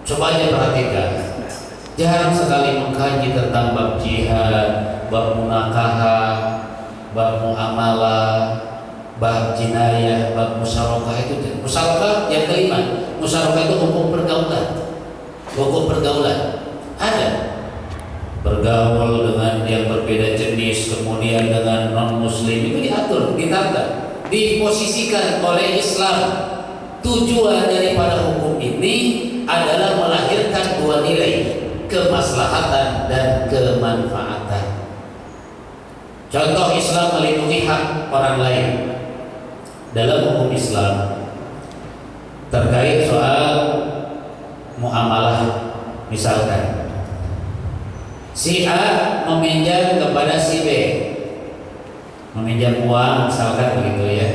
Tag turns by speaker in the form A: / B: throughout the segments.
A: Coba aja perhatikan, jarang sekali mengkaji tentang bab jihad, bab munakahah, bab muamalah, bab jinayah, bab musyarakah. Itu musyarakah yang kelima. Musyarakah itu hukum pergaulan. Hukum pergaulan ada bergaul dengan yang berbeda jenis, kemudian dengan non muslim, itu diatur, ditata, diposisikan oleh Islam. Tujuan daripada hukum ini adalah melahirkan dua nilai, kemaslahatan dan kemanfaatan. Contoh, Islam melindungi hak orang lain. Dalam hukum Islam terkait soal muamalah, misalkan si A meminjam kepada si B, meminjam uang misalkan begitu ya.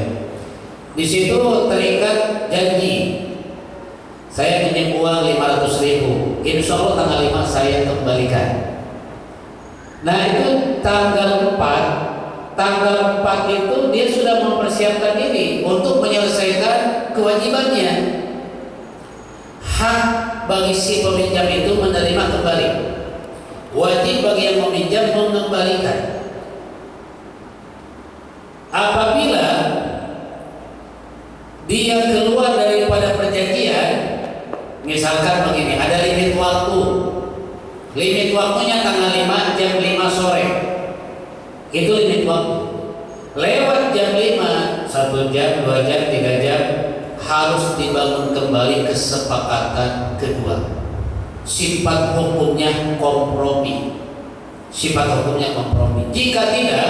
A: Di situ terikat janji, saya pinjam uang 500.000, insya Allah tanggal 5 saya kembalikan. Nah itu tanggal 4 itu dia sudah mempersiapkan diri untuk menyelesaikan kewajibannya. Hak bagi si peminjam itu menerima kembali, wajib bagi yang meminjam mengembalikan. Apabila dia keluar daripada perjanjian, misalkan begini, ada limit waktu, limit waktunya tanggal 5 jam 5 sore, itu limit waktu. Lewat jam 5, 1 jam, 2 jam, 3 jam, harus dibangun kembali kesepakatan kedua. Sifat hukumnya kompromi. Sifat hukumnya kompromi. Jika tidak,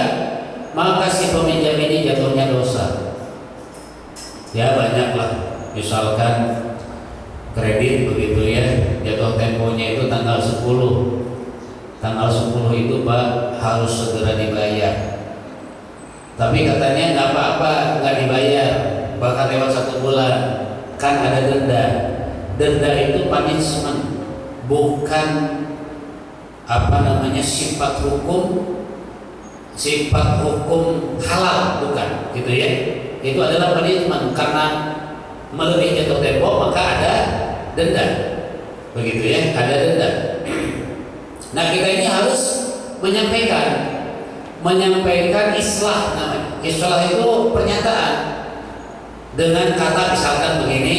A: maka si peminjam ini jatuhnya dosa. Ya banyaklah, misalkan kredit begitu ya, jatuh temponya itu tanggal 10. Tanggal 10 itu Pak harus segera dibayar. Tapi katanya nggak apa-apa, nggak dibayar, bahkan lewat 1 bulan, kan ada denda. Denda itu punishment, bukan sifat hukum halal, bukan, gitu ya. Itu adalah punishment karena melebihi jatuh tempo, maka ada denda, begitu ya, ada denda. Nah kita ini harus menyampaikan islah namanya. Islah itu pernyataan dengan kata misalkan begini,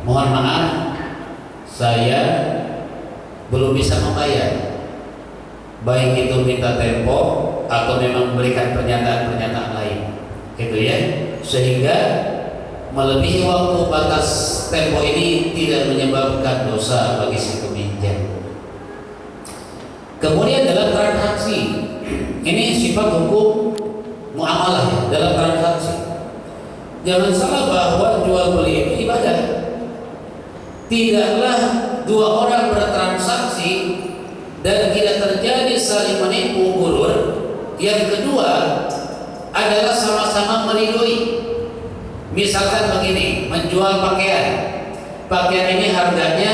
A: mohon maaf saya belum bisa membayar, baik itu minta tempo atau memang memberikan pernyataan lain, gitu ya, sehingga melebihi waktu batas tempo ini tidak menyebabkan dosa bagi si peminjam. Kemudian dalam transaksi, ini sifat hukum muamalah dalam transaksi. Jangan salah bahwa jual beli itu ibadah. Tidaklah dua orang bertransaksi dan tidak terjadi saling menipu gurur. Yang kedua adalah sama-sama meridhoi. Misalkan begini, menjual pakaian. Pakaian ini harganya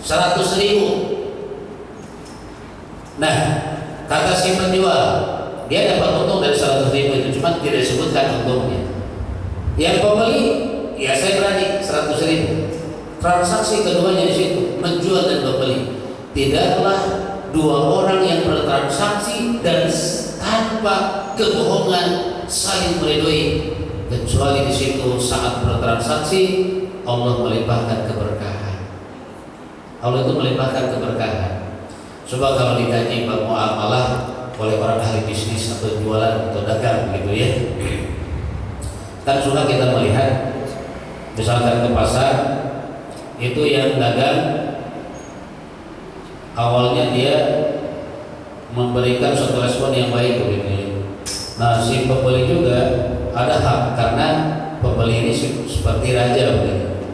A: 100.000. Nah, kata si penjual, dia dapat untung dari 100.000 itu, cuma tidak disebutkan untungnya. Yang pembeli, ya saya berani 100.000. Transaksi keduanya di situ, menjual dan membeli. Tidaklah dua orang yang bertransaksi dan tanpa kebohongan saling meridhoi, kecuali di situ saat bertransaksi Allah melimpahkan keberkahan. Allah itu melimpahkan keberkahan. Coba kalau dikaji bab muamalah oleh orang ahli bisnis atau jualan atau dagang begitu ya, kan suka kita melihat misalkan ke pasar itu yang dagang awalnya dia memberikan suatu respon yang baik begitu ya. Nah si pembeli juga ada hak karena pembeli ini seperti raja begitu,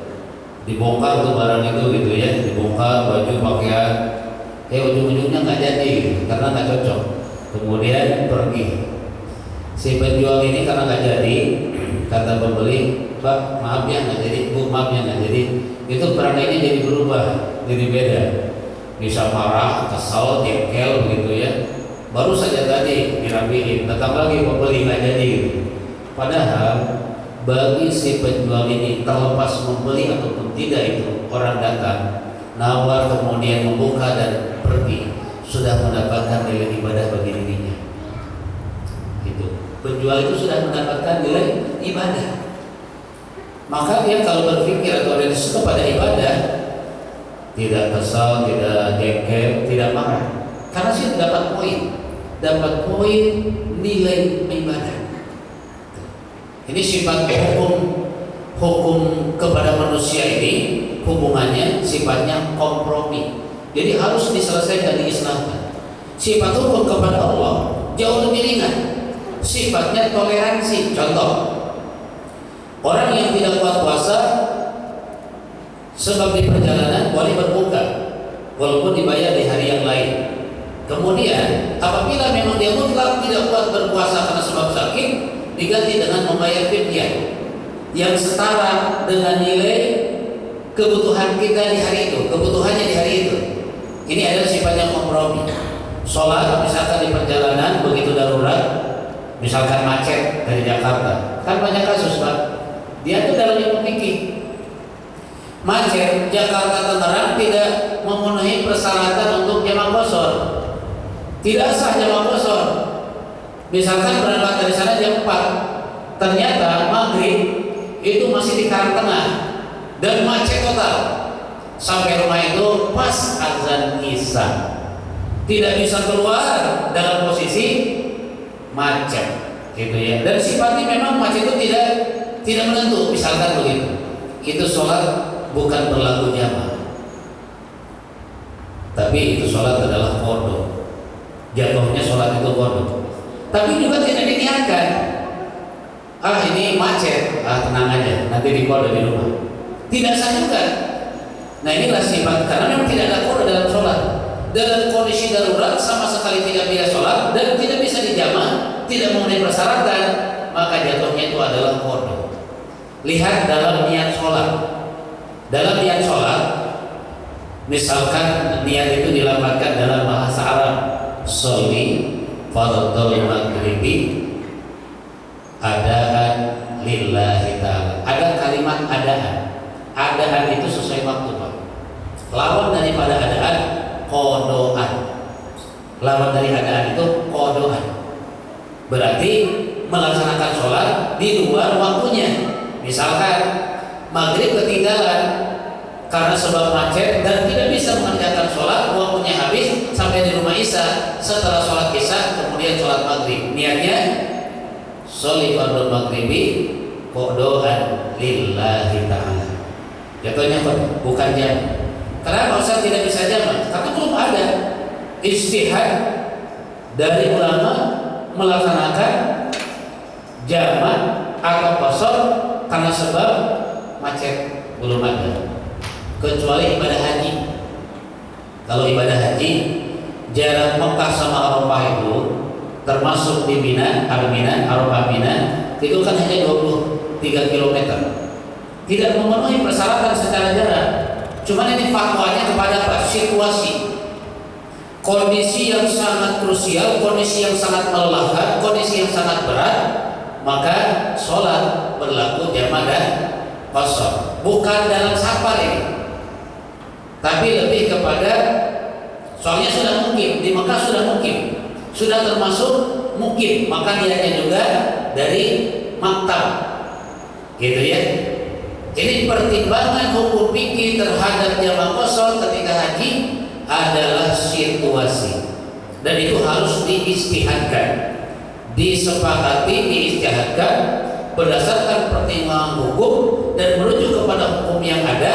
A: dibongkar tuh barang itu gitu ya, dibongkar baju pakaian. Ujung-ujungnya nggak jadi karena nggak cocok, kemudian pergi. Si penjual ini karena nggak jadi, kata pembeli, Pak maaf ya nggak jadi, Bu maaf ya nggak jadi. Itu perannya jadi berubah, jadi beda. Bisa marah, kesal, jengkel begitu ya. Baru saja tadi dirapiin, datang lagi pembeli nggak jadi. Padahal bagi si penjual ini terlepas membeli ataupun tidak itu orang datang nawar kemudian membuka dan pergi sudah mendapatkan nilai ibadah bagi dirinya. Itu penjual itu sudah mendapatkan nilai ibadah. Maka dia kalau berpikir atau orientasi kepada ibadah tidak kesal, tidak jengkel, tidak marah, karena sih dapat poin nilai ibadah. Ini sifat hukum kepada manusia ini hubungannya sifatnya kompromi. Jadi harus diselesaikan, diislamkan. Sifat hukum kepada Allah jauh lebih ringan. Sifatnya toleransi. Contoh, orang yang tidak kuat puasa sebab di perjalanan boleh berbuka walaupun dibayar di hari yang lain. Kemudian apabila memang dia mutlak tidak kuat berpuasa karena sebab sakit, diganti dengan membayar fidyah yang setara dengan nilai kebutuhan kita di hari itu, kebutuhannya di hari itu. Ini adalah sifatnya kompromi. Sholat misalkan di perjalanan begitu darurat, misalkan macet dari Jakarta, kan banyak kasus Pak. Dia tuh dalam ilmu fikih, macet Jakarta Tangerang tidak memenuhi persyaratan untuk jamaah qashar, tidak sah jamaah qashar. Misalkan berangkat dari sana jam 4, ternyata maghrib itu masih di Karangtengah dan macet total. Sampai rumah itu pas azan isya, tidak bisa keluar dalam posisi macet, gitu ya. Dan sifatnya memang macet itu tidak menentu. Misalkan begitu, itu sholat bukan berlaku jamaah, tapi itu sholat adalah qadha. Jatuhnya sholat itu qadha. Tapi juga tidak diniatkan. Ini macet, tenang aja, nanti diqadha di rumah. Tidak sah juga. Nah inilah sifat, karena memang tidak ada qadha dalam sholat. Dalam kondisi darurat sama sekali tidak bisa sholat dan tidak bisa dijamah, tidak memenuhi persyaratan, maka jatuhnya itu adalah qadha. Lihat dalam niat sholat. Dalam niat sholat, misalkan niat itu dilafazkan dalam bahasa Arab, sholli fardhul maghribi adaan lillahi ta'ala. Ada kalimat adaan. Adaan itu sesuai waktu Pak. Lawan daripada adaan qadhaan. Lawan dari adaan itu qadhaan. Berarti melaksanakan sholat di luar waktunya. Misalkan maghrib ketinggalan karena sebab macet dan tidak bisa mengerjakan sholat, waktunya habis sampai di rumah isya. Setelah sholat isya kemudian sholat maghrib, niatnya sholli fardhu maghribi qadhaan lillahi ta'ala. Jatuhnya bukan jam. Kenapa Ustaz tidak bisa jam? Karena belum ada ijtihad dari ulama melaksanakan jamak atau qashar karena sebab macet, belum ada. Kecuali ibadah haji. Kalau ibadah haji, jarak Mekah sama Arafah itu termasuk di Mina, Arafah Mina, itu kan hanya 23 km. Tidak memenuhi persyaratan secara jarak. Cuman ini fatwanya kepada apa? Situasi. Kondisi yang sangat krusial, kondisi yang sangat melelahkan, kondisi yang sangat berat, maka sholat berlaku jamaah dan qashar. Bukan dalam safar ini, tapi lebih kepada soalnya sudah mungkin di Mekah, sudah mungkin, sudah termasuk mungkin, maka niatnya juga dari maktab, gitu ya. Jadi pertimbangan hukum fikih terhadap jamaah qashar ketika haji adalah situasi, dan itu harus diijtihadkan, disepakati, diijtihadkan berdasarkan pertimbangan hukum dan merujuk kepada hukum yang ada.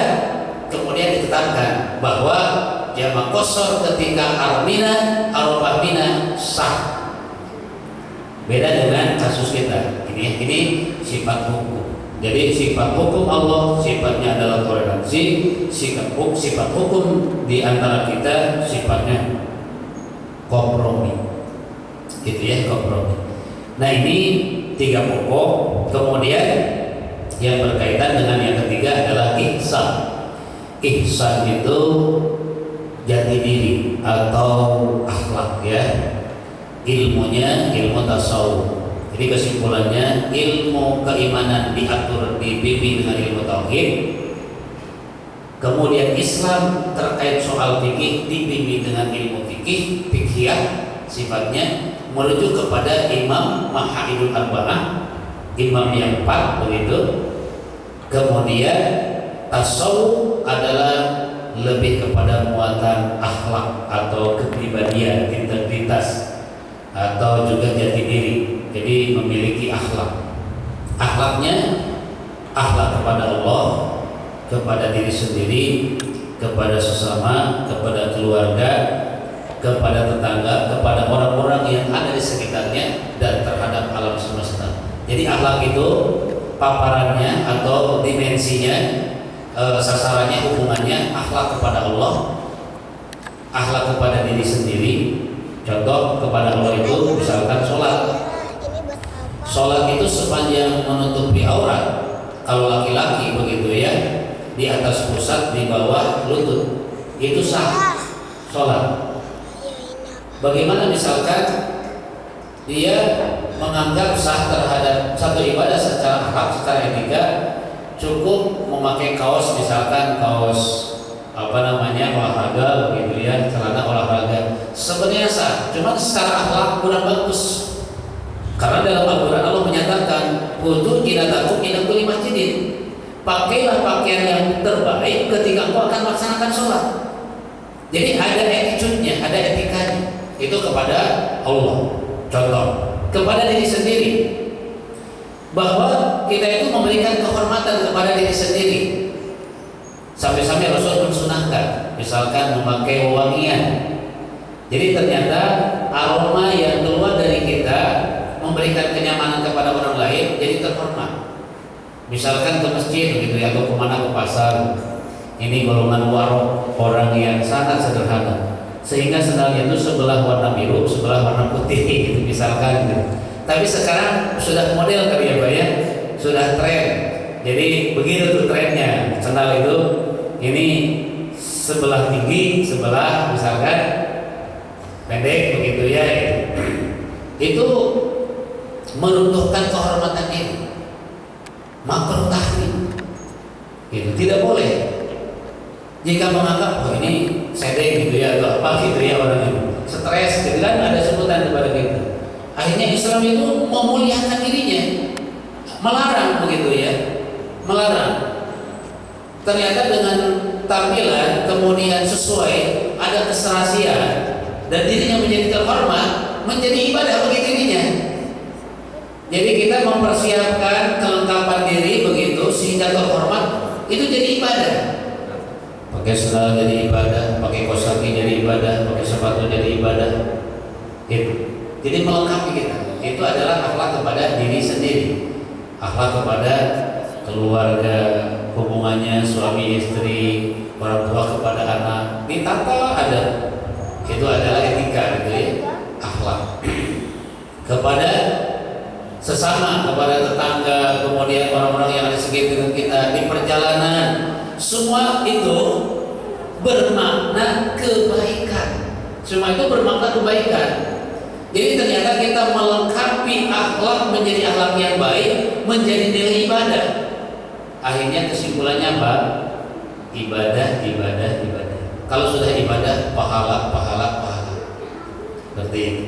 A: Kemudian ditetapkan bahwa jamaah qashar ketika Arafah Mina sah. Beda dengan kasus kita. Ini sifat hukum. Jadi sifat hukum Allah sifatnya adalah toleransi, sifat hukum di antara kita sifatnya kompromi. Gitu ya, kompromi. Nah ini 3 pokok. Kemudian yang berkaitan dengan yang ketiga adalah ihsan. Ihsan itu jati diri atau akhlak ya. Ilmunya ilmu tasawuf. Jadi kesimpulannya, ilmu keimanan diatur, dibimbing dengan ilmu tauhid. Kemudian Islam terkait soal fikih dibimbing dengan ilmu fikih, fiqhiyah sifatnya, merujuk kepada imam Maha'idul Arba'ah, imam yang 4 begitu. Kemudian tasawuf adalah lebih kepada muatan akhlak atau kepribadian, integritas atau juga jati diri. Jadi memiliki akhlak. Akhlaknya akhlak kepada Allah, kepada diri sendiri, kepada sesama, kepada keluarga, kepada tetangga, kepada orang-orang yang ada di sekitarnya, dan terhadap alam semesta. Jadi akhlak itu paparannya atau dimensinya, sasarannya, hubungannya akhlak kepada Allah, akhlak kepada diri sendiri. Contoh kepada Allah itu misalkan sholat. Sholat itu sepanjang menutupi aurat, kalau laki-laki begitu ya, di atas pusat, di bawah lutut, itu sah sholat. Bagaimana misalkan dia menganggap sah terhadap satu ibadah secara akhlak, secara etika, cukup memakai kaos, misalkan kaos olahraga begitu ya, celana olahraga, sebenarnya sah, cuma secara akhlak kurang bagus. Karena dalam Al-Quran Allah menyatakan, "Khudhu zinatakum inda kulli masjidin." Pakailah pakaian yang terbaik ketika engkau akan melaksanakan sholat. Jadi ada attitude-nya, ada etikanya. Itu kepada Allah. Contoh, kepada diri sendiri, bahwa kita itu memberikan kehormatan kepada diri sendiri. Sampai-sampai Rasul mensunahkan, misalkan memakai wewangian. Jadi ternyata aroma yang keluar dari kita memberikan kenyamanan kepada orang lain, jadi terhormat. Misalkan ke masjid begitu ya, atau kemana, ke pasar. Ini golongan warok, orang yang sangat sederhana, sehingga sendalnya itu sebelah warna biru, sebelah warna putih gitu misalkan gitu. Tapi sekarang sudah model kali ya Pak ya, sudah tren. Jadi begitu tuh trennya, sendal itu ini sebelah tinggi, sebelah misalkan pendek begitu ya. Itu meruntuhkan kehormatan diri, makruh tahrim, itu tidak boleh. Jika menganggap oh ini sedek gitu ya, atau apa gitu ya, orang itu stres, jadi kan ada sebutan kepada kita. Akhirnya Islam itu memuliakan dirinya, melarang begitu ya, melarang. Ternyata dengan tampilan kemudian sesuai, ada keserasian dan dirinya menjadi terhormat, menjadi ibadah bagi dirinya. Jadi kita mempersiapkan kelengkapan diri begitu sehingga terhormat, itu jadi ibadah. Pakai sandal jadi ibadah, pakai kaos kaki jadi ibadah, pakai sepatu jadi ibadah. Itu. Jadi melengkapi kita. Itu adalah akhlak kepada diri sendiri, akhlak kepada keluarga, hubungannya suami istri, orang tua kepada anak, ditata ada. Itu adalah etika gitu ya, akhlak. Kepada sesama, kepada tetangga, kemudian orang-orang yang ada sekitar kita di perjalanan, semua itu bermakna kebaikan. Semua itu bermakna kebaikan. Jadi ternyata kita melengkapi akhlak menjadi akhlak yang baik, menjadi nilai ibadah. Akhirnya kesimpulannya apa? Ibadah, ibadah, ibadah. Kalau sudah ibadah, pahala, pahala, pahala. Seperti itu.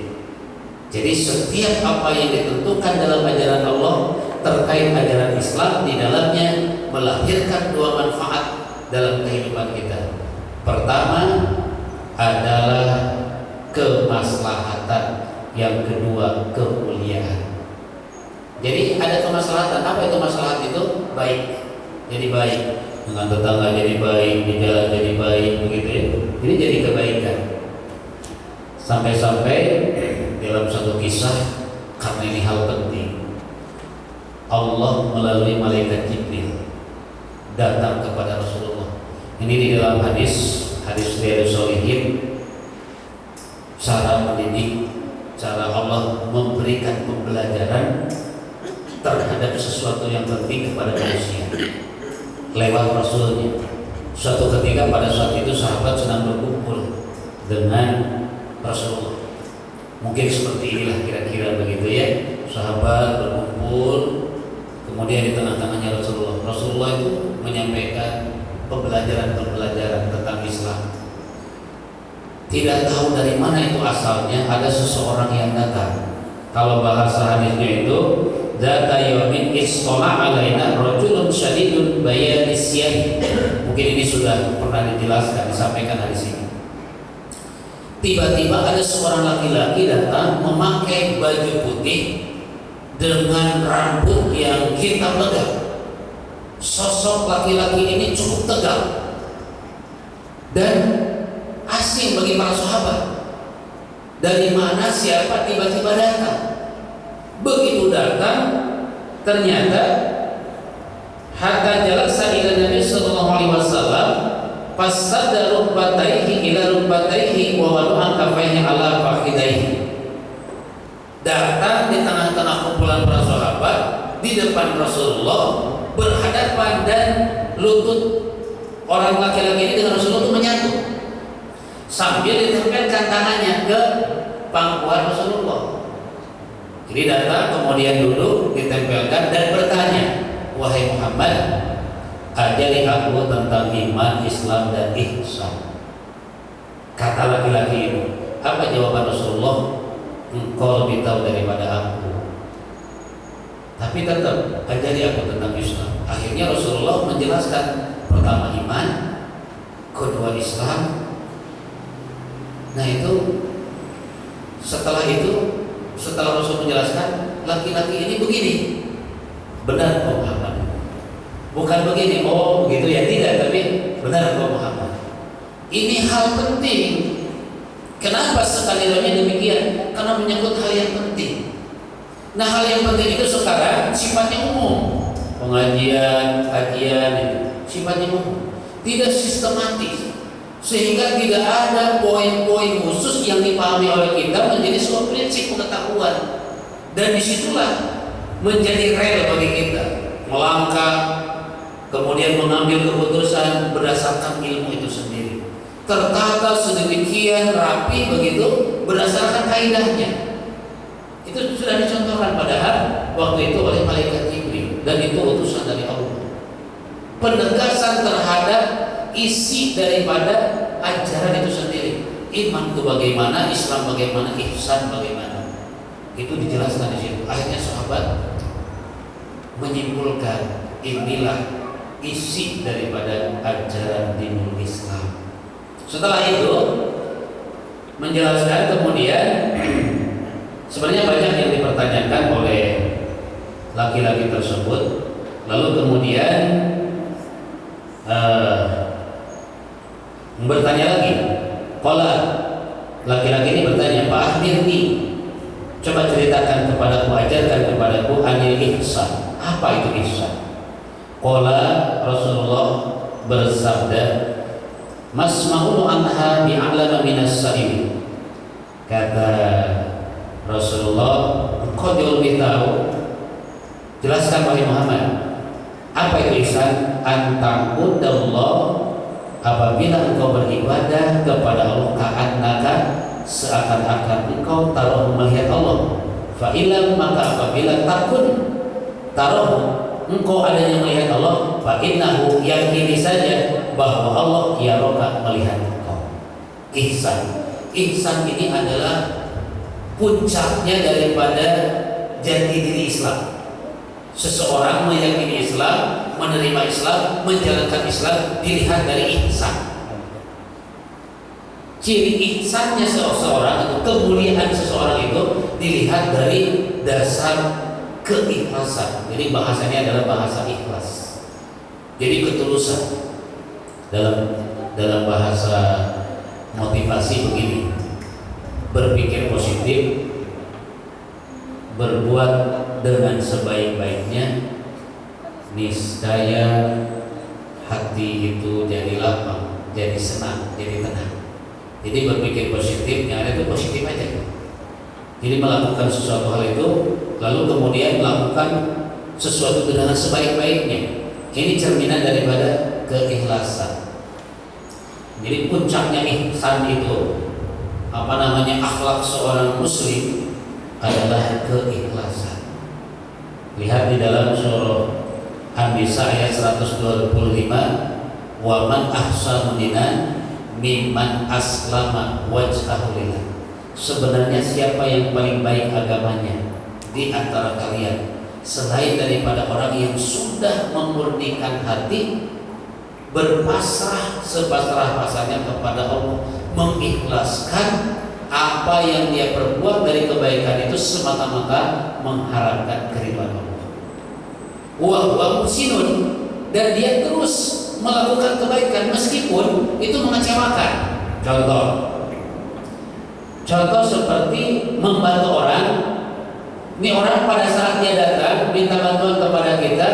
A: Jadi setiap apa yang ditentukan dalam ajaran Allah terkait ajaran Islam, di dalamnya melahirkan dua manfaat dalam kehidupan kita. Pertama adalah kemaslahatan, yang kedua kemuliaan. Jadi ada kemaslahatan. Apa itu maslahat itu? Baik. Jadi baik dengan tetangga, jadi baik di jalan, jadi baik begitu ya. Ini jadi kebaikan. Sampai-sampai dalam satu kisah, karena ini hal penting, Allah melalui malaikat Jibril datang kepada Rasulullah. Ini di dalam hadis Riyadhus Shalihin, cara mendidik, cara Allah memberikan pembelajaran terhadap sesuatu yang penting kepada manusia lewat Rasulnya. Suatu ketika pada saat itu sahabat sedang berkumpul dengan Rasulullah. Mungkin seperti inilah kira-kira begitu ya. sahabat berkumpul, kemudian di tengah-tengahnya Rasulullah itu menyampaikan pembelajaran tentang Islam. Tidak tahu dari mana itu asalnya, ada seseorang yang datang. Kalau bahasa hadisnya itu Zata yawmin istola alaina rajulun syadidun bayanis siyah. Mungkin ini sudah pernah dijelaskan, disampaikan di sini. Tiba-tiba ada seorang laki-laki datang memakai baju putih dengan rambut yang hitam legam. Sosok laki-laki ini cukup tegal dan asing bagi para sahabat. Dari mana, siapa, tiba-tiba datang. Begitu datang, ternyata hatta jalasa ila Nabi sallallahu alaihi wasallam fasadda rukbatayhi ila rukbatayhi wa wada'a kaffayhi ala fakhidayhi. Datang di tengah-tengah kumpulan para sahabat di depan Rasulullah, berhadapan, dan lutut orang laki-laki ini dengan Rasulullah itu menyatu sambil ditempelkan tangannya ke pangkuan Rasulullah. Jadi datang, kemudian duduk, ditempelkan dan bertanya, wahai Muhammad, ajari aku tentang iman, Islam, dan ihsan. Kata laki-laki itu, apa jawaban Rasulullah? Engkau lebih tahu daripada aku, tapi tetap ajari aku tentang Islam. Akhirnya Rasulullah menjelaskan, pertama iman, kedua Islam. Nah itu, setelah Rasul menjelaskan, laki-laki ini begini, benar kau Muhammad, bukan begini, oh begitu ya, tidak, tapi benar kau Muhammad. Ini hal penting. Kenapa sekali lagi demikian? Karena menyangkut hal yang penting. Nah, hal yang penting itu sekarang sifatnya umum, pengajian, kajian, sifatnya umum, tidak sistematis, sehingga tidak ada poin-poin khusus yang dipahami oleh kita menjadi sebuah prinsip pengetahuan. Dan disitulah menjadi rel bagi kita melangkah, kemudian mengambil keputusan berdasarkan ilmu itu sendiri, tertata sedemikian rapi begitu berdasarkan kaidahnya. Itu sudah dicontohkan padahal waktu itu oleh malaikat Jibril, dan itu utusan dari Allah. Penegasan terhadap isi daripada ajaran itu sendiri. Iman itu bagaimana, Islam bagaimana, ihsan bagaimana. Itu dijelaskan di situ. Akhirnya sahabat menyimpulkan, inilah isi daripada ajaran dinul Islam. Setelah itu menjelaskan, kemudian sebenarnya banyak yang dipertanyakan oleh laki-laki tersebut. Lalu kemudian bertanya lagi. Qala, laki-laki ini bertanya, Pak Ahmirni, coba ceritakan kepadaku, ajarkan kepadaku anil ihsan. Apa itu ihsan? Qala, Rasulullah bersabda, masma'u anha bi'alama minas sa'ili. Kata Rasulullah, engkau jauh lebih tahu, jelaskan wahai Muhammad, apa itu ihsan? Anta'budallah, apabila engkau beribadah kepada Allah, ka'annaka, seakan-akan engkau taruh melihat Allah. Fa'ilam, maka apabila takun taruh engkau adanya melihat Allah, fa'innahu, yakini saja bahwa Allah yaraka, melihat engkau. Ihsan. Ihsan ini adalah puncaknya daripada jati diri Islam. Seseorang meyakini Islam, menerima Islam, menjalankan Islam dilihat dari ihsan. Ciri ihsannya seseorang itu, kemuliaan seseorang itu dilihat dari dasar keikhlasan. Jadi bahasanya adalah bahasa ikhlas. Jadi ketulusan. Dalam bahasa motivasi begini, berpikir positif, berbuat dengan sebaik-baiknya, niscaya hati itu jadi lapang, jadi senang, jadi tenang. Jadi berpikir positif, yang ada itu positif aja. Jadi melakukan sesuatu hal itu, lalu kemudian melakukan sesuatu dengan sebaik-baiknya. Ini cerminan daripada keikhlasan. Jadi puncaknya ihsan itu, akhlak seorang muslim adalah keikhlasan. Lihat di dalam surah An-Nisa ayat 125, wa man ahsanu dinan mimman aslama wajhahu lillah. Sebenarnya siapa yang paling baik agamanya di antara kalian selain daripada orang yang sudah memurnikan hati, berpasrah sepasrah-pasrahnya kepada Allah, mengikhlaskan apa yang dia perbuat dari kebaikan itu semata-mata mengharapkan keridhaan Allah. Wa muhsinun, dan dia terus melakukan kebaikan meskipun itu mengecewakan. Contoh seperti membantu orang. Ini orang pada saat dia datang minta bantuan kepada kita,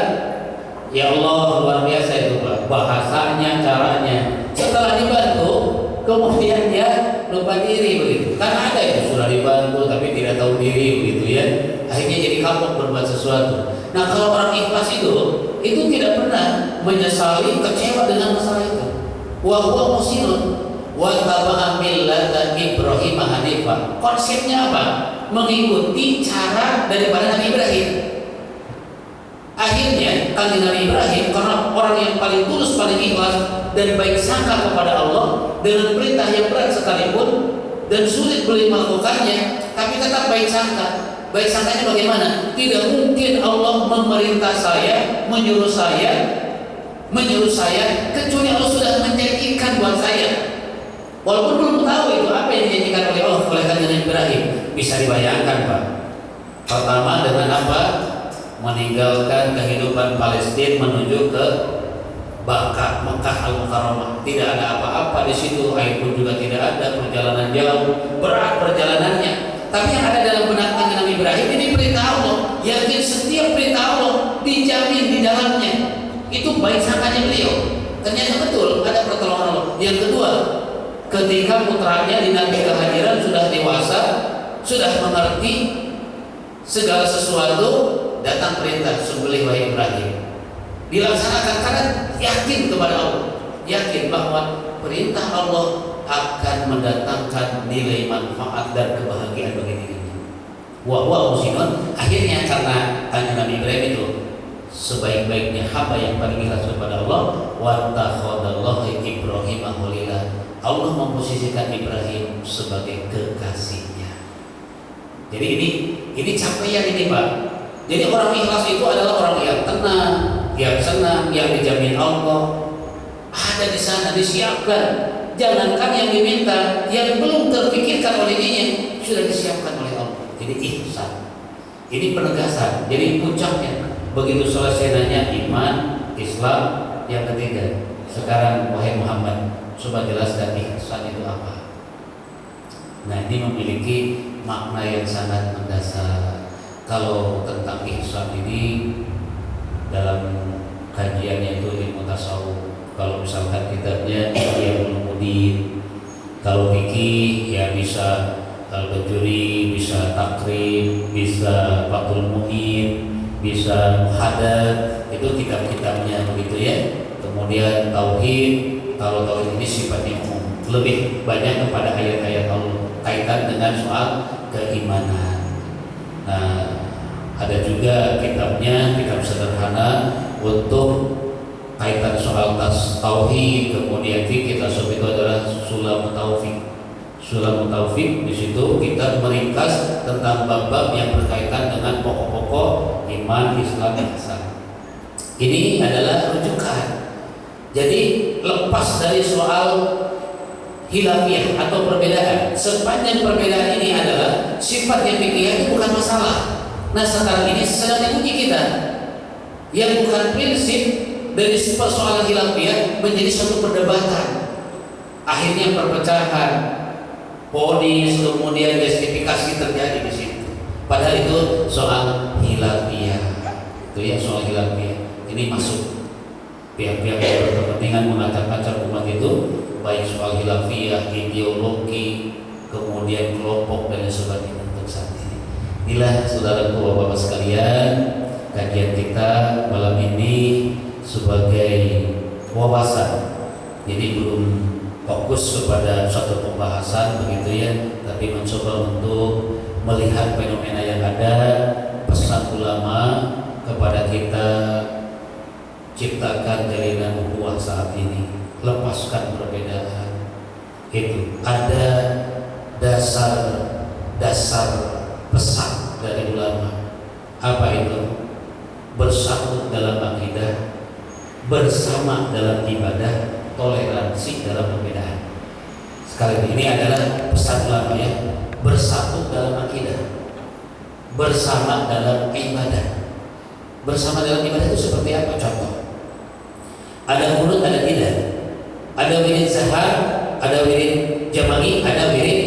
A: ya Allah luar biasa itu Pak, bahasanya, caranya. Setelah dibantu, kemudian dia lupa diri begitu. Karena ada yang sudah dibantu tapi tidak tahu diri begitu ya. Akhirnya jadi kapok berbuat sesuatu. Nah kalau orang ikhlas itu tidak pernah menyesali, kecewa dengan masalah itu. Wa huwa muhsinun wa taba'a millata Ibrahim hanifah. Konsepnya apa? Mengikuti cara daripada Nabi Ibrahim. Akhirnya kanjeng Nabi Ibrahim karena orang yang paling tulus, paling ikhlas dan baik sangka kepada Allah, dengan perintah yang berat sekalipun dan sulit beliau melakukannya, tapi tetap baik sangka. Baik sangkanya bagaimana? Tidak mungkin Allah memerintah saya, menyuruh saya kecuali Allah sudah menjanjikan buat saya. Walaupun belum tahu itu apa yang dijanjikan oleh Allah oleh kanjeng Nabi Ibrahim. Bisa dibayangkan Pak. Pertama dengan apa? Meninggalkan kehidupan Palestina menuju ke Mekah Al-Mukarramah. Tidak ada apa-apa di situ, air pun juga tidak ada, perjalanan jauh, berat perjalanannya. Tapi yang ada dalam benak kanjeng Nabi Ibrahim ini perintah Allah. Yakin setiap perintah Allah dijamin di dalamnya. Itu baik sangkanya beliau. Ternyata betul ada pertolongan Allah. Yang kedua, ketika putranya di Nabi kehadiran sudah dewasa, sudah mengerti segala sesuatu, datang perintah sembelih wahai Ibrahim. Dilaksanakan karena yakin kepada Allah, yakin bahwa perintah Allah akan mendatangkan nilai manfaat dan kebahagiaan bagi dirinya. Wa muhsinun. Akhirnya karena kanjeng Nabi Ibrahim itu sebaik-baiknya hamba yang paling ikhlas kepada Allah, wa takhadallahu Ibrahim khalila. Allah memposisikan Ibrahim sebagai kekasihnya. Jadi ini capaian ini Pak. Jadi orang ikhlas itu adalah orang yang tenang, yang senang, yang dijamin Allah ada di sana, disiapkan. Jangankan yang diminta, yang belum terpikirkan oleh dirinya sudah disiapkan oleh Allah. Jadi ihsan. Ini penegasan. Jadi puncaknya begitu selesai nanya iman, Islam, yang ketiga. Sekarang wahai Muhammad, coba jelaskan ihsan itu apa? Nah, ini memiliki makna yang sangat mendasar. Kalau tentang ihsan ini dalam kajiannya itu ilmu tasawuf. Kalau misalkan kitabnya Ihya'ul Ulumuddin, kalau fikih ya bisa Al-Bajuri, bisa Takrib, bisa Fathul Mu'in, bisa Muhaddats, itu kitab-kitabnya begitu ya. Kemudian tauhid, kalau tauhid ini sifatnya umum, lebih banyak kepada ayat-ayat Allah kaitan dengan soal keimanan. Nah, ada juga kitabnya, kitab sederhana untuk kaitan soal tauhid, kemudian fikih tasawuf, itu adalah Sulamut Taufiq. Sulamut Taufiq di situ kita meringkas tentang bab-bab yang berkaitan dengan pokok-pokok iman, Islam, ihsan. Ini adalah rujukan. Jadi lepas dari soal khilafiyah atau perbedaan, sepanjang perbedaan ini adalah sifat yang fikih itu bukan masalah. Nah sekarang ini sedang diuji kita, yang bukan prinsip dari persoalan khilafiyah menjadi suatu perdebatan. Akhirnya perpecahan, ponis, kemudian justifikasi terjadi di situ. Padahal itu soal khilafiyah. Itu ya soal khilafiyah. Ini masuk pihak-pihak yang berkepentingan mengacak-acak umat itu, baik soal khilafiyah, ideologi, kemudian kelompok dan sebagainya untuk saat ini. Inilah saudaraku bapak-bapak sekalian, kajian kita malam ini sebagai wawasan. Jadi belum fokus kepada suatu pembahasan begitu ya, tapi mencoba untuk melihat fenomena yang ada, pesan ulama kepada kita, ciptakan jalinan ukhuwah saat ini, lepaskan perbedaan. Itu ada dasar pesan dari ulama. Apa itu? Bersatu dalam akidah, bersama dalam ibadah, toleransi dalam perbedaan. Sekali lagi, ini adalah pesan ulama ya. Bersatu dalam akidah, bersama dalam ibadah. Bersama dalam ibadah itu seperti apa? Contoh, ada qunut, ada tidak. Ada wirid zahar, ada wirid jama'i, ada wirid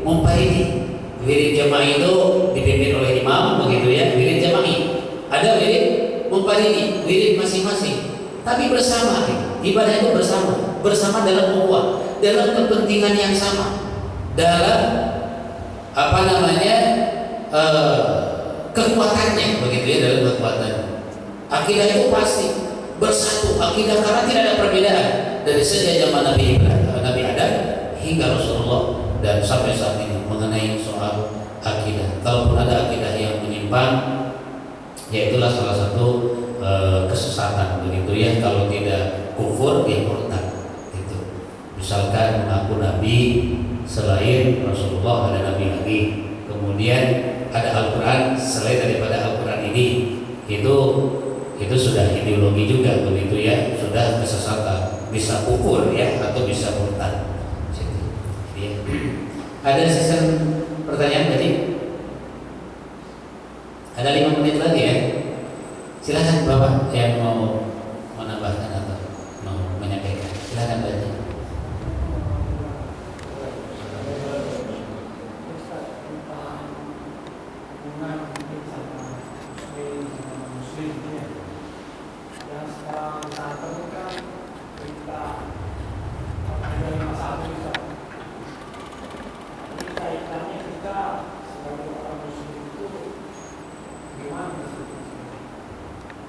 A: munfaridi. Wirid jama'i itu dipimpin oleh imam, begitu ya. Wirid jama'i. Ada wirid munfaridi, wirid masing-masing. Tapi bersama, ibadah itu bersama dalam ukhuwah, dalam kepentingan yang sama, dalam kekuatannya, begitu ya, dalam kekuatan. Akidah itu pasti bersatu akidah karena tidak ada perbedaan dari sejak zaman Nabi Adam hingga Rasulullah dan sampai saat ini mengenai soal akidah. Kalaupun ada akidah yang menyimpang, ya itulah salah satu kesesatan, begitu ya. Kalau tidak kufur, ya murtad. Itu misalkan mengaku Nabi selain Rasulullah, ada Nabi lagi, kemudian ada Al-Quran selain daripada Al-Quran ini, itu sudah ideologi juga, begitu ya, sudah kesesatan, bisa kufur ya, atau bisa murtad. Ya. Ada sisa pertanyaan tadi? Ada 5 menit lagi ya. Silakan Bapak yang mau menambahkan atau mau menyampaikan. Silakan Bapak.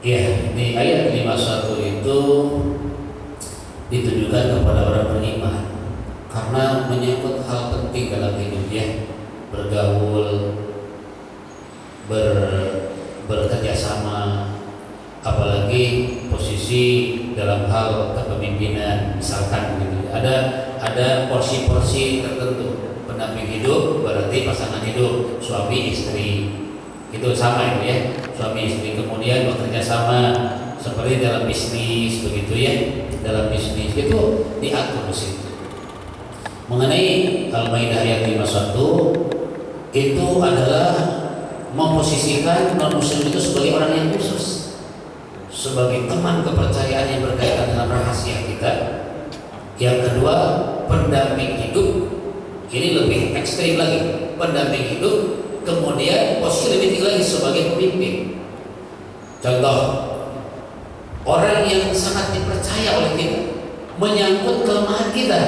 A: Ya, di ayat 51 itu ditujukan kepada orang beriman karena menyangkut hal penting dalam hidupnya, bergaul, bekerja sama, apalagi posisi dalam hal kepemimpinan, misalkan begitu. Ada porsi-porsi tertentu. Pendamping hidup berarti pasangan hidup, suami istri. Itu sama itu ya, suami istri. Kemudian bekerja sama seperti dalam bisnis, begitu ya. Dalam bisnis itu diatur di situ. Mengenai Al-Maidah ayat 51 itu adalah memposisikan non muslim itu sebagai orang yang khusus, sebagai teman kepercayaan yang berkaitan dengan rahasia kita. Yang kedua, pendamping hidup. Ini lebih ekstrim lagi, pendamping hidup. Kemudian posisi lebih tinggi lagi sebagai pemimpin. Contoh, orang yang sangat dipercaya oleh kita, menyangkut kelemahan kita,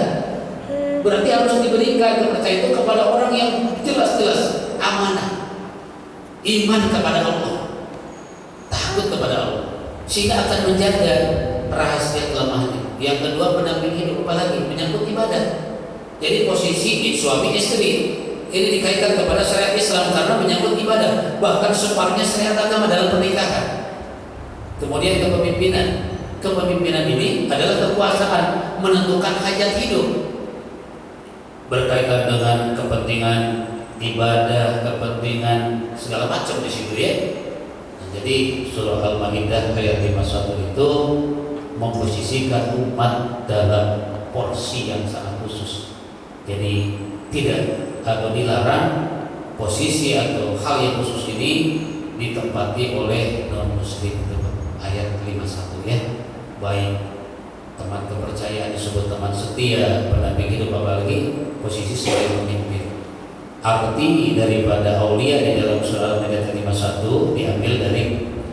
A: berarti harus diberikan kepercayaan itu kepada orang yang jelas-jelas amanah, iman kepada Allah, takut kepada Allah, sehingga akan menjaga rahasia kelemahannya. Yang kedua, pendamping hidup, apalagi menyangkut ibadah. Jadi posisi suami istri ini dikaitkan kepada syariat Islam karena menyangkut ibadah, bahkan separnya syariat agama dalam pernikahan. Kemudian kepemimpinan ini adalah kekuasaan menentukan hajat hidup, berkaitan dengan kepentingan ibadah, kepentingan segala macam di situ ya. Nah, jadi surah Al-Maidah ayat 51 itu memposisikan umat dalam porsi yang sangat khusus. Jadi tidak atau dilarang posisi atau hal yang khusus ini ditempati oleh non muslim. Ayat 51 ya. Baik teman kepercayaan disebut teman setia, pendamping hidup, apalagi posisi sebagai pemimpin. Arti daripada aulia di dalam surah Al-Maidah 51 diambil dari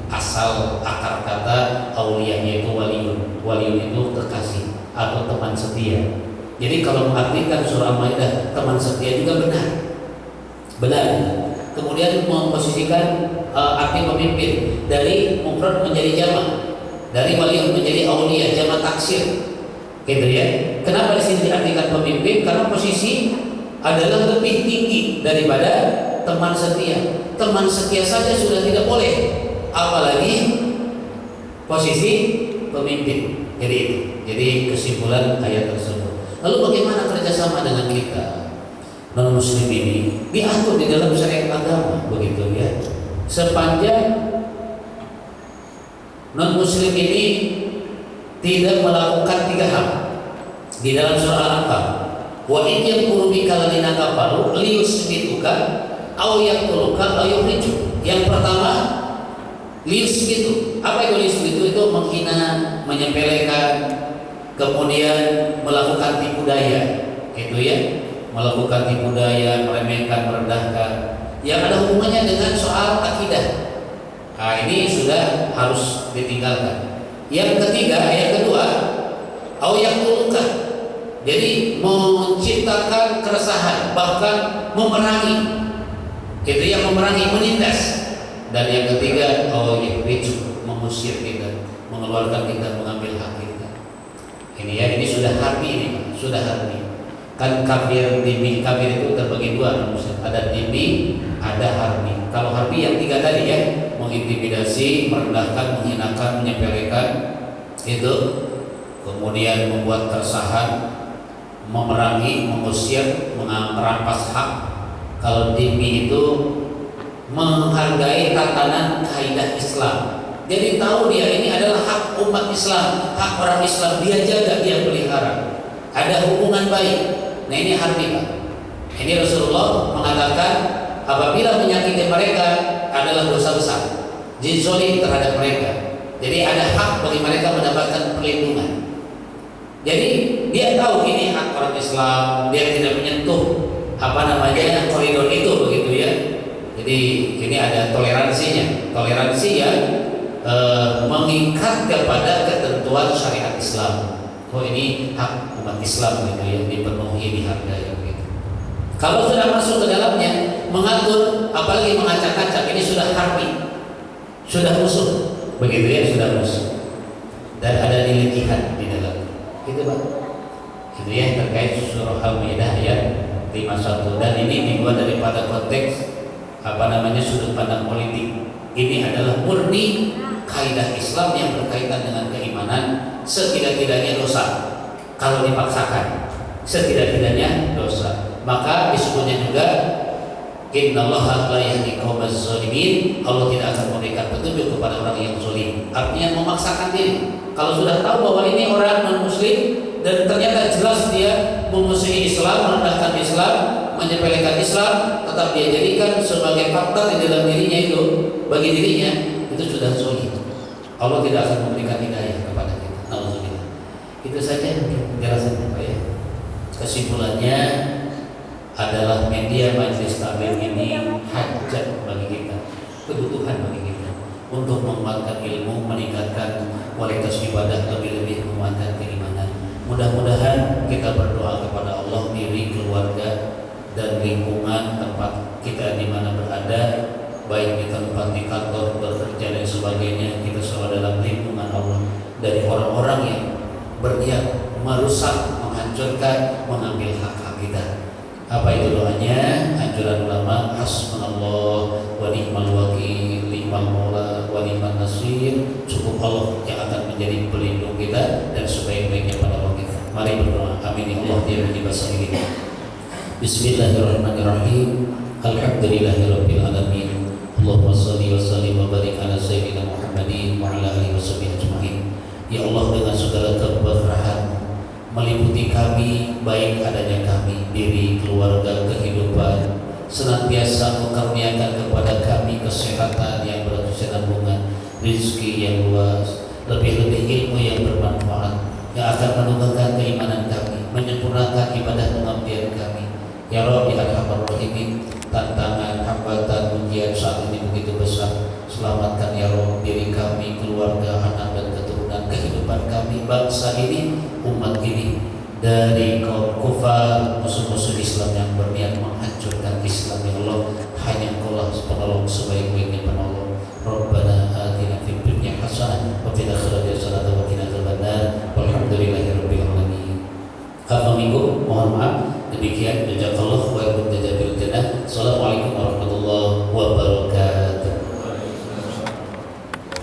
A: asal akar kata aulia, yaitu waliun. Waliun itu kekasih atau teman setia. Jadi kalau mengartikan surah Al-Maidah teman setia juga benar. Kemudian memposisikan arti pemimpin dari mufrad menjadi jamak, dari waliun menjadi aulia, jamak taksir, gitu ya. Kenapa di sini diartikan pemimpin? Karena posisi adalah lebih tinggi daripada teman setia. Teman setia saja sudah tidak boleh apalagi posisi pemimpin. Jadi kesimpulan ayat tersebut. Lalu bagaimana kerjasama dengan kita non muslim ini? Diatur di dalam syariat agama, begitu ya. Sepanjang non muslim ini tidak melakukan 3 hal di dalam surah Al-Anfal. Wa in yakuru bika ladina kafaru liyusbituka aw yaqtuluka aw yukhriju. Yang pertama, liyusbitu. Apa itu liyusbitu? Itu menghina, menyepelekan, kemudian melakukan tipu daya. Itu ya, melakukan tipu daya, meremehkan, merendahkan. Yang ada hubungannya dengan soal akidah. Nah, ini sudah harus ditinggalkan. Yang ketiga, yang kedua, au yaqtuluka. Jadi menciptakan keresahan, bahkan memerangi. Itu yang memerangi, menindas. Dan yang ketiga, au yukhriju, mengusir kita, mengeluarkan kita, mengambil hak kita. Ini ya, ini sudah harbi ini, sudah harbi. Kan kafir, dimi, kafir itu terbagi 2, ada dimi, ada harbi. Kalau harbi yang 3 tadi ya, mengintimidasi, merendahkan, menghinakan, menyepelekan, itu, kemudian membuat keresahan, memerangi, mengusir, merampas hak. Kalau dimi itu menghargai tatanan kaidah Islam. Jadi tahu dia ini adalah hak umat Islam, hak orang Islam, dia jaga, dia pelihara. Ada hubungan baik. Nah ini harbi Pak. Ini Rasulullah mengatakan apabila menyakiti mereka adalah dosa besar, zalim terhadap mereka. Jadi ada hak bagi mereka mendapatkan perlindungan. Jadi dia tahu ini hak orang Islam, dia tidak menyentuh koridor itu, begitu ya. Jadi ini ada toleransinya, toleransi yang mengikat kepada ketentuan syariat Islam. Oh ini hak umat Islam gitu ya, dipenuhi, dihargai gitu. Kalau sudah masuk ke dalamnya, mengatur, apalagi mengacak-acak, ini sudah harbi, sudah musuh, begitu ya, sudah musuh. Dan ada nilai jihad di dalam. Itu Pak. Itu ya terkait surah Al-Maidah ayat 51. Dan ini dibuat daripada konteks sudut pandang politik. Ini adalah murni kaidah Islam yang berkaitan dengan keimanan, setidak-tidaknya dosa. Kalau dipaksakan, setidak-tidaknya dosa. Maka disebutnya juga Innallaha la yahdi qaumaz zalimin. Allah tidak akan memberikan petunjuk kepada orang yang zalim. Artinya memaksakan diri. Kalau sudah tahu bahwa ini orang non-muslim dan ternyata jelas dia memusuhi Islam, merendahkan Islam, menyepelekan Islam, tetap dia jadikan sebagai fakta di dalam dirinya itu, bagi dirinya itu sudah zalim. Allah tidak akan memberikan hidayah kepada kita. Alhamdulillah. Itu saja penjelasan Pak ya. Kesimpulannya adalah media majelis taklim ini hajat bagi kita, kebutuhan bagi kita untuk menguatkan ilmu, meningkatkan kualitas ibadah, lebih-lebih menguatkan keimanan. Mudah-mudahan kita berdoa kepada Allah, diri, keluarga, dan lingkungan tempat kita di mana berada, baik di tempat di kantor, bekerja dan sebagainya, kita selalu dalam lindungan Allah dari orang-orang yang berniat merusak, menghancurkan, mengambil hak-hak kita. Apa itu doanya? Anjuran ulama, hasbunallah wa ni'mal wakil, ni'mal maula wa ni'man nasir. Cukup Allah yang akan menjadi pelindung kita dan sebaik-baiknya penolong kita. Mari berdoa. Amin ya Allah, dia menjibah kita. Bismillahirrahmanirrahim. Alhamdulillahirabbil alamin. Allahumma shalli wa sallim wa barik ala sayyidina Muhammadin wa ala alihi washabihi ajmain. Ya Allah, dengan segala keberkahan meliputi kami, baik adanya kami, diri, keluarga, kehidupan, senantiasa mengaruniakan kepada kami kesehatan yang berkesinambungan, rezeki yang luas, lebih-lebih ilmu yang bermanfaat, yang akan menunjukkan keimanan kami, menyempurnakan ibadah pengabdian kami. Ya Rabbi Arhamar Rahimin, tantangan, hambatan, ujian saat ini begitu besar. Selamatkan ya Rabb diri kami, keluarga, anak dan keturunan, kehidupan kami, bangsa ini, umat ini dari kaum kufar, musuh-musuh Islam yang berniat menghancurkan Islam. Ya Allah, hanya Engkau lah penolong sebaik-baiknya penolong. Rabbana